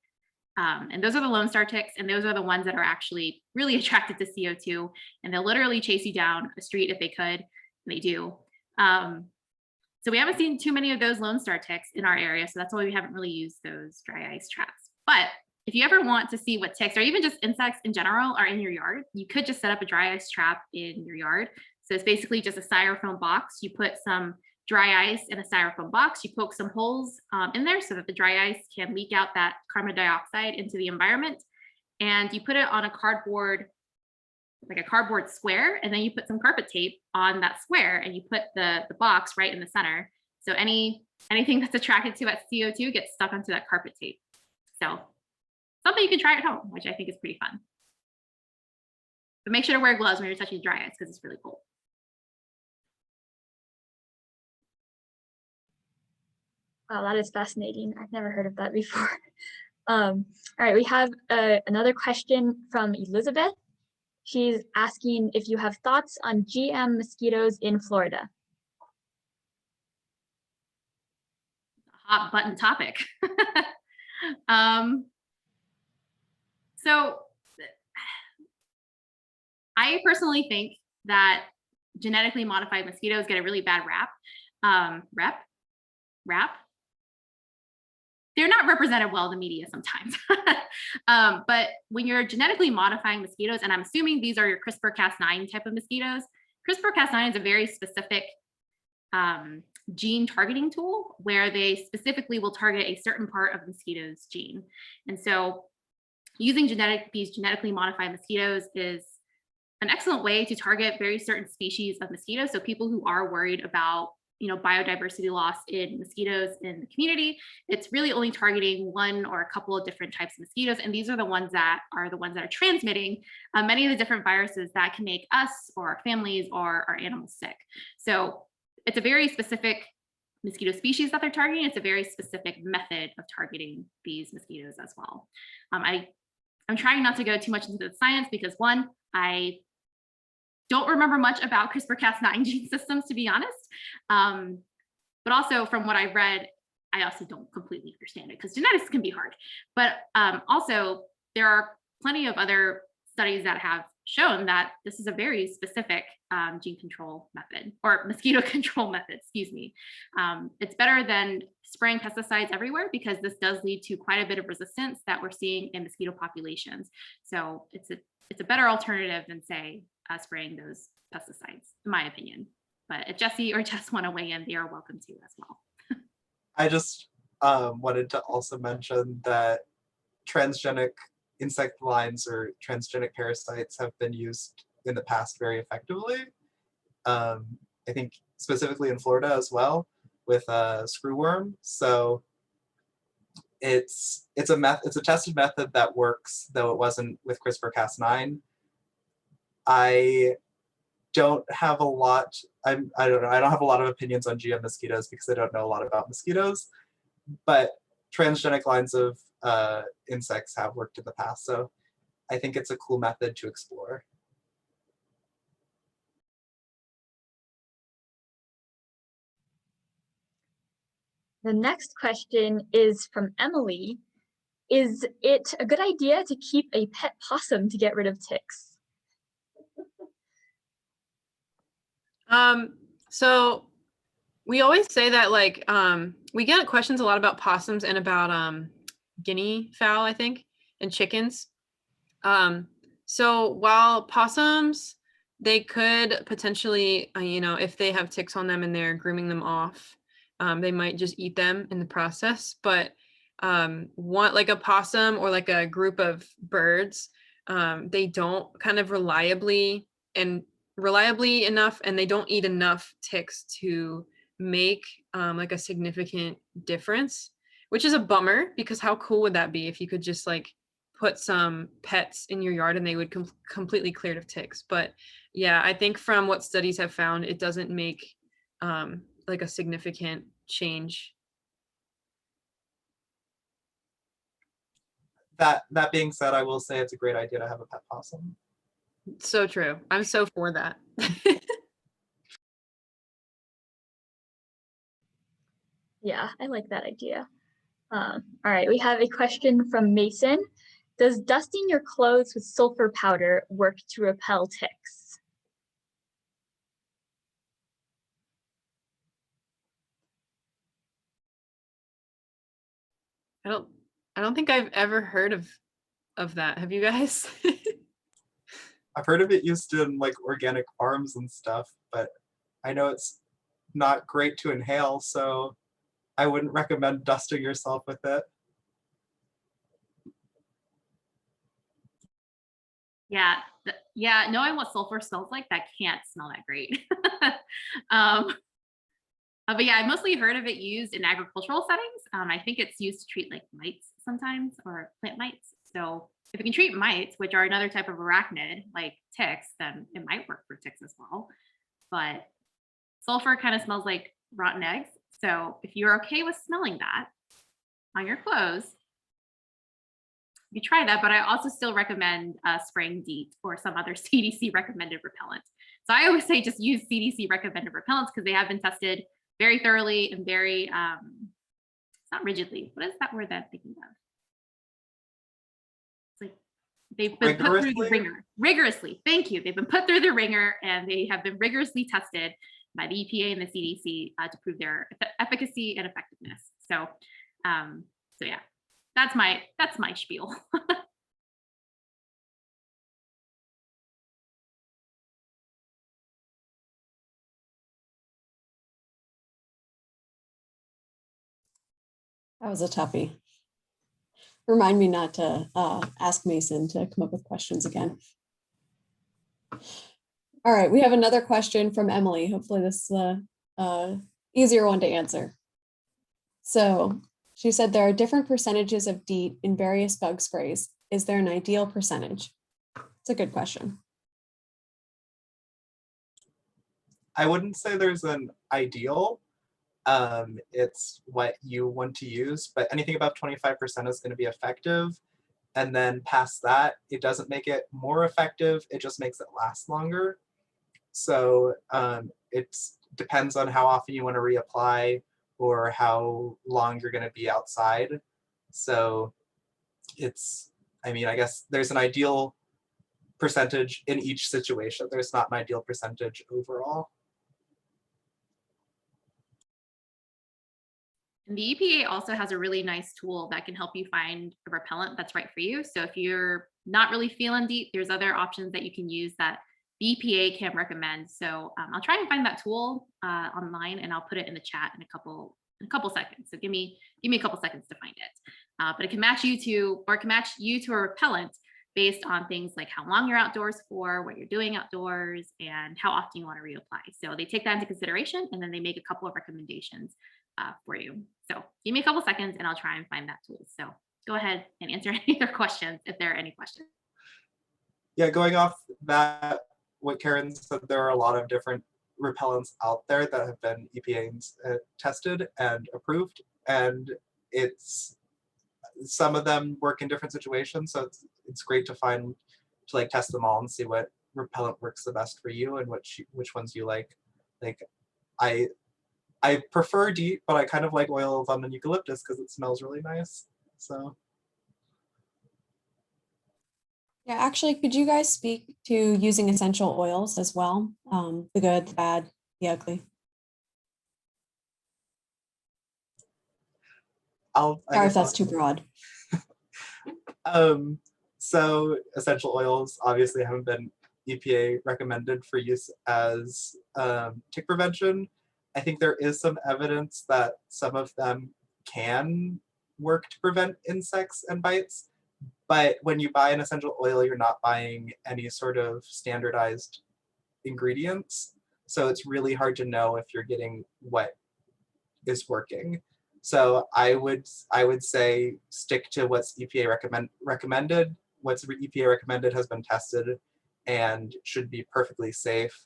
S4: and those are the Lone Star ticks. And those are the ones that are actually really attracted to CO2. And they'll literally chase you down a street if they could, and they do. So we haven't seen too many of those Lone Star ticks in our area. So that's why we haven't really used those dry ice traps. But if you ever want to see what ticks or even just insects in general are in your yard, you could just set up a dry ice trap in your yard. So it's basically just a styrofoam box. You put some dry ice in a styrofoam box. You poke some holes in there so that the dry ice can leak out that carbon dioxide into the environment. And you put it on a cardboard square, and then you put some carpet tape on that square, and you put the box right in the center. So anything that's attracted to that CO2 gets stuck onto that carpet tape. So something you can try at home, which I think is pretty fun. But make sure to wear gloves when you're touching dry ice because it's really cold.
S1: Wow, that is fascinating. I've never heard of that before. All right, we have another question from Elizabeth. She's asking if you have thoughts on GM mosquitoes in Florida.
S4: Hot button topic. So I personally think that genetically modified mosquitoes get a really bad rap. They're not represented well in the media sometimes. But when you're genetically modifying mosquitoes, and I'm assuming these are your CRISPR-Cas9 type of mosquitoes, CRISPR-Cas9 is a very specific gene targeting tool where they specifically will target a certain part of the mosquito's gene. And so using these genetically modified mosquitoes is an excellent way to target very certain species of mosquitoes. So people who are worried about biodiversity loss in mosquitoes in the community. It's really only targeting one or a couple of different types of mosquitoes. And these are the ones that are transmitting many of the different viruses that can make us or our families or our animals sick. So it's a very specific mosquito species that they're targeting. It's a very specific method of targeting these mosquitoes as well. I'm trying not to go too much into the science because one, I don't remember much about CRISPR-Cas9 gene systems, to be honest. But also from what I've read, I also don't completely understand it because genetics can be hard. But also there are plenty of other studies that have shown that this is a very specific gene control method, or mosquito control method, excuse me. It's better than spraying pesticides everywhere because this does lead to quite a bit of resistance that we're seeing in mosquito populations. So it's a better alternative than, say, spraying those pesticides, in my opinion. But if Jesse or Jess want to weigh in, they are welcome to as well.
S5: I just wanted to also mention that transgenic insect lines or transgenic parasites have been used in the past very effectively. I think specifically in Florida as well with screwworm. So it's a tested method that works, though it wasn't with CRISPR-Cas9. I don't have a lot. I don't know. I don't have a lot of opinions on GM mosquitoes because I don't know a lot about mosquitoes. But transgenic lines of insects have worked in the past, so I think it's a cool method to explore.
S1: The next question is from Emily. Is it a good idea to keep a pet possum to get rid of ticks?
S3: So we always say that, like, we get questions a lot about possums and about guinea fowl, I think, and chickens. So while possums, they could potentially, if they have ticks on them and they're grooming them off, they might just eat them in the process. But like a possum or like a group of birds, they don't kind of reliably enough, and they don't eat enough ticks to make like a significant difference, which is a bummer because how cool would that be if you could just like put some pets in your yard and they would completely cleared of ticks. But yeah, I think from what studies have found, it doesn't make like a significant change.
S5: That being said, I will say it's a great idea to have a pet possum.
S3: So true. I'm so for that.
S1: Yeah, I like that idea. All right, we have a question from Mason. Does dusting your clothes with sulfur powder work to repel ticks?
S3: I don't think I've ever heard of that. Have you guys?
S5: I've heard of it used in like organic farms and stuff, but I know it's not great to inhale, so I wouldn't recommend dusting yourself with it.
S4: Yeah, knowing what sulfur smells like, that can't smell that great. But yeah, I mostly heard of it used in agricultural settings. I think it's used to treat like mites sometimes, or plant mites. So if it can treat mites, which are another type of arachnid like ticks, then it might work for ticks as well. But sulfur kind of smells like rotten eggs. So if you're okay with smelling that on your clothes, you try that. But I also still recommend spraying DEET or some other CDC recommended repellent. So I always say just use CDC recommended repellents because they have been tested very thoroughly and very, it's not rigidly. What is that word that I'm thinking of? It's like they've been put through the ringer. Rigorously. Thank you. They've been put through the ringer and they have been rigorously tested by the EPA and the CDC to prove their efficacy and effectiveness. So, so yeah, that's my spiel.
S2: That was a toughie. Remind me not to ask Mason to come up with questions again. All right, we have another question from Emily. Hopefully this is easier one to answer. So she said there are different percentages of DEET in various bug sprays. Is there an ideal percentage? It's a good question.
S5: I wouldn't say there's an ideal. It's what you want to use, but anything above 25% is going to be effective. And then past that, it doesn't make it more effective. It just makes it last longer. So it depends on how often you want to reapply or how long you're going to be outside. So I mean, I guess there's an ideal percentage in each situation. There's not an ideal percentage overall.
S4: And the EPA also has a really nice tool that can help you find a repellent that's right for you. So if you're not really feeling DEET, there's other options that you can use that the EPA can recommend. So I'll try and find that tool online, and I'll put it in the chat in a couple seconds. So give me a couple seconds to find it. But it can match you to a repellent based on things like how long you're outdoors for, what you're doing outdoors, and how often you want to reapply. So they take that into consideration, and then they make a couple of recommendations for you. So give me a couple seconds and I'll try and find that tool. So go ahead and answer any other questions if there are any questions.
S5: Yeah, going off that, what Karen said, there are a lot of different repellents out there that have been EPA tested and approved, and some of them work in different situations. So it's great to like test them all and see what repellent works the best for you and which ones you like. Like I prefer DEET, but I kind of like oil of lemon eucalyptus because it smells really nice. So
S2: Yeah, actually, could you guys speak to using essential oils as well? The good, the bad, the ugly. Sorry if that's too broad.
S5: So essential oils obviously haven't been EPA recommended for use as tick prevention. I think there is some evidence that some of them can work to prevent insects and bites, but when you buy an essential oil, you're not buying any sort of standardized ingredients. So it's really hard to know if you're getting what is working. So I would say stick to what's EPA recommended. What's EPA recommended has been tested and should be perfectly safe.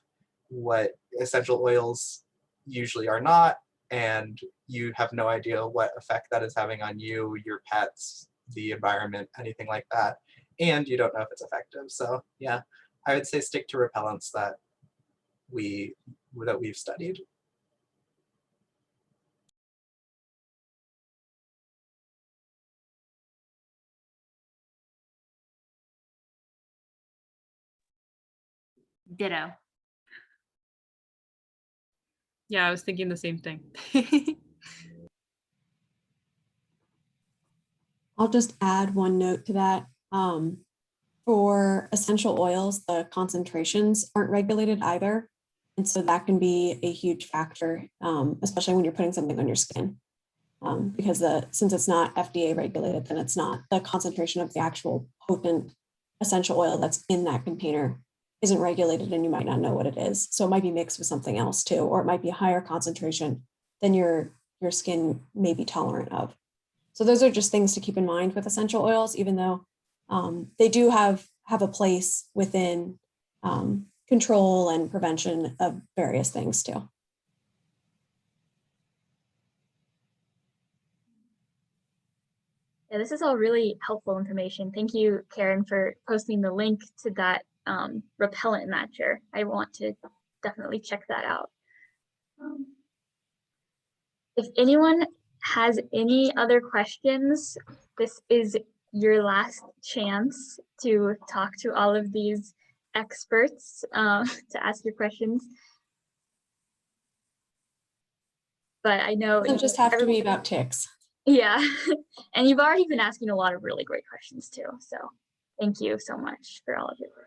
S5: What essential oils usually are not, and you have no idea what effect that is having on you, your pets, the environment, anything like that. And you don't know if it's effective. So yeah, I would say stick to repellents that we've studied.
S4: Ditto.
S3: Yeah, I was thinking the same thing.
S2: I'll just add one note to that. For essential oils, the concentrations aren't regulated either. And so that can be a huge factor, especially when you're putting something on your skin. Because since it's not FDA regulated, then it's not the concentration of the actual potent essential oil that's in that container isn't regulated, and you might not know what it is. So it might be mixed with something else too, or it might be a higher concentration than your skin may be tolerant of. So those are just things to keep in mind with essential oils, even though they do have a place within control and prevention of various things too.
S1: Yeah, this is all really helpful information. Thank you, Karen, for posting the link to that repellent matcher. I want to definitely check that out. If anyone has any other questions, this is your last chance to talk to all of these experts, to ask your questions. But I know
S2: It doesn't just have to be about ticks.
S1: Yeah, and you've already been asking a lot of really great questions too. So thank you so much for all of your questions.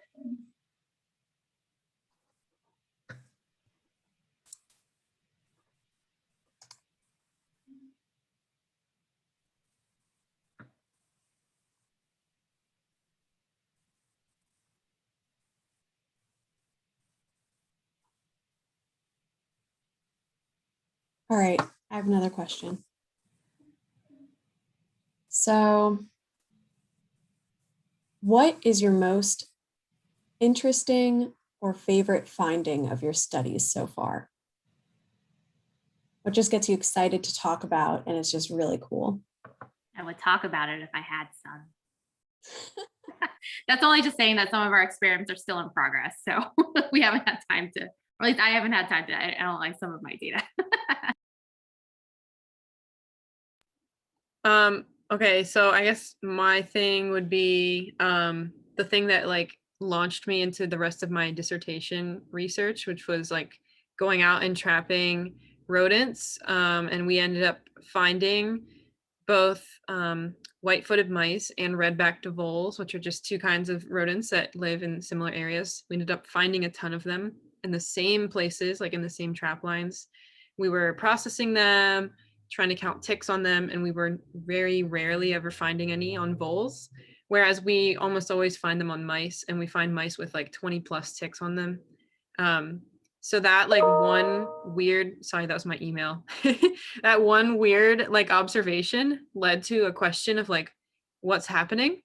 S2: All right, I have another question. So, what is your most interesting or favorite finding of your studies so far? What just gets you excited to talk about and it's just really cool?
S4: I would talk about it if I had some. That's only just saying that some of our experiments are still in progress. So we haven't had time to, or at least I haven't had time to analyze some of my data.
S3: Okay, so I guess my thing would be the thing that like launched me into the rest of my dissertation research, which was like going out and trapping rodents. And we ended up finding both white-footed mice and red-backed voles, which are just two kinds of rodents that live in similar areas. We ended up finding a ton of them in the same places, like in the same trap lines. We were processing them, trying to count ticks on them, and we were very rarely ever finding any on voles, whereas we almost always find them on mice, and we find mice with like 20 plus ticks on them. So that like one weird, sorry, that was my email. That one weird like observation led to a question of like, what's happening?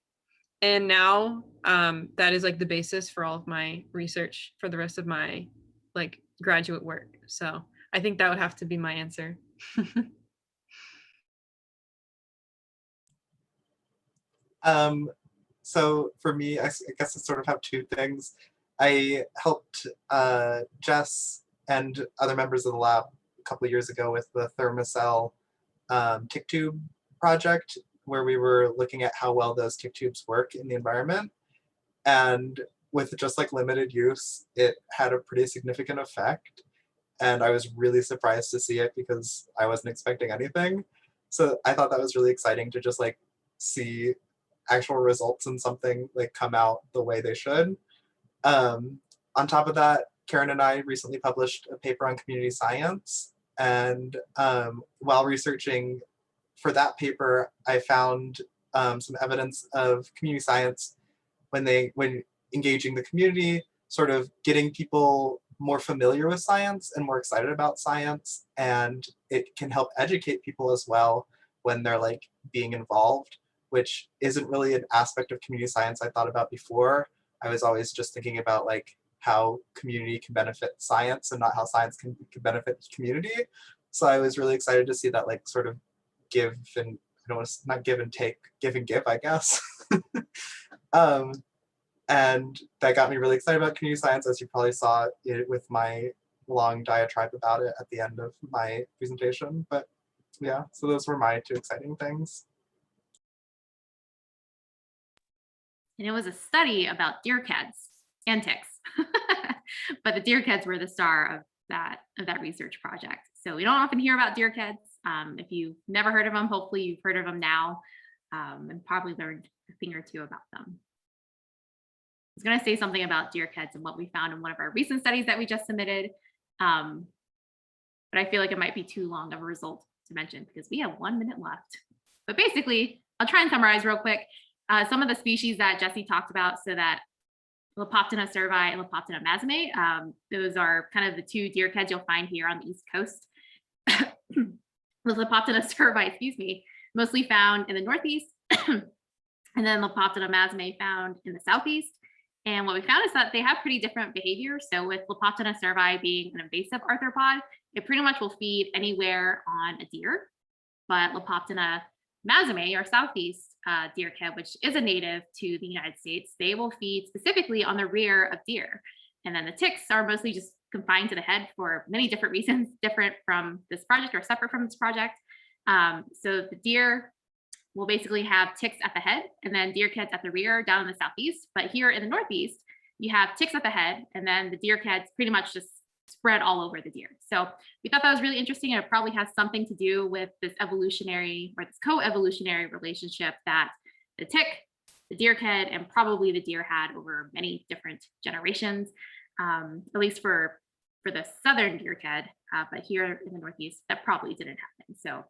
S3: And now that is like the basis for all of my research for the rest of my like graduate work. So I think that would have to be my answer.
S5: So for me, I guess I sort of have two things. I helped Jess and other members of the lab a couple of years ago with the Thermacell tick tube project, where we were looking at how well those tick tubes work in the environment. And with just like limited use, it had a pretty significant effect. And I was really surprised to see it because I wasn't expecting anything. So I thought that was really exciting to just like see actual results and something like come out the way they should. On top of that, Karen and I recently published a paper on community science. And while researching for that paper, I found some evidence of community science when engaging the community, sort of getting people more familiar with science and more excited about science. And it can help educate people as well when they're like being involved, which isn't really an aspect of community science I thought about before. I was always just thinking about like how community can benefit science and not how science can benefit community. So I was really excited to see that like sort of give and, I don't want to, not give and take, give and give, I guess. And that got me really excited about community science, as you probably saw it with my long diatribe about it at the end of my presentation. But yeah, so those were my two exciting things.
S4: And it was a study about deer cats and ticks. But the deer cats were the star of that research project. So we don't often hear about deer cats. If you've never heard of them, hopefully you've heard of them now, and probably learned a thing or two about them. I was going to say something about deer cats and what we found in one of our recent studies that we just submitted. But I feel like it might be too long of a result to mention because we have 1 minute left. But basically, I'll try and summarize real quick. Some of the species that Jesse talked about, so that Lepoptena cervi and Lepoptena mazame, those are kind of the two deer cats you'll find here on the East Coast. The Lepoptena cervi, mostly found in the Northeast, and then Lepoptena mazame found in the Southeast. And what we found is that they have pretty different behavior. So with Lepoptena cervi being an invasive arthropod, it pretty much will feed anywhere on a deer. But Lepoptena mazame, or Southeast deer cat, which is a native to the United States, they will feed specifically on the rear of deer. And then the ticks are mostly just confined to the head for many different reasons, different from this project or separate from this project. So the deer will basically have ticks at the head and then deer cats at the rear down in the Southeast. But here in the Northeast, you have ticks at the head and then the deer cats pretty much just spread all over the deer. So we thought that was really interesting. And it probably has something to do with this evolutionary or this co-evolutionary relationship that the tick, the deer cat, and probably the deer had over many different generations, at least for the southern deer cat. But here in the Northeast, that probably didn't happen. So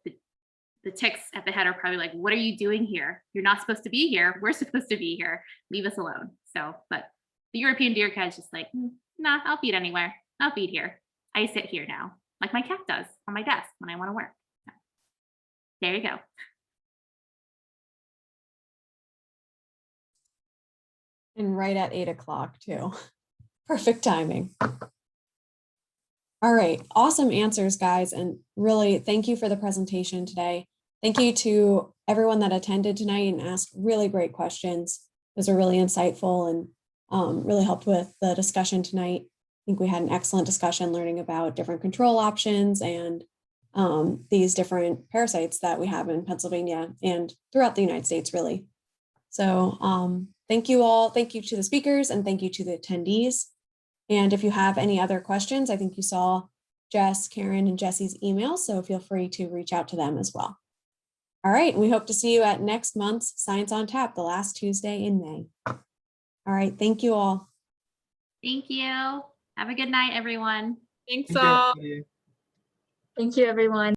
S4: the ticks at the head are probably like, what are you doing here? You're not supposed to be here. We're supposed to be here. Leave us alone. So, but the European deer cat is just like, nah, I'll feed anywhere. I'll feed here. I sit here now. like my cat does on my desk when I want to work. So, there you go.
S2: And right at 8 o'clock too. Perfect timing. All right, awesome answers, guys. And really, thank you for the presentation today. Thank you to everyone that attended tonight and asked really great questions. Those are really insightful and really helped with the discussion tonight. I think we had an excellent discussion learning about different control options and these different parasites that we have in Pennsylvania and throughout the United States, really. So thank you all. Thank you to the speakers and thank you to the attendees. And if you have any other questions, I think you saw Jess, Karen, and Jesse's emails, so feel free to reach out to them as well. All right, and we hope to see you at next month's Science on Tap, the last Tuesday in May. All right, thank you all.
S4: Thank you. Have a good night, everyone.
S3: Thanks
S5: Thank you,
S3: all.
S5: everybody.
S1: Thank you, everyone.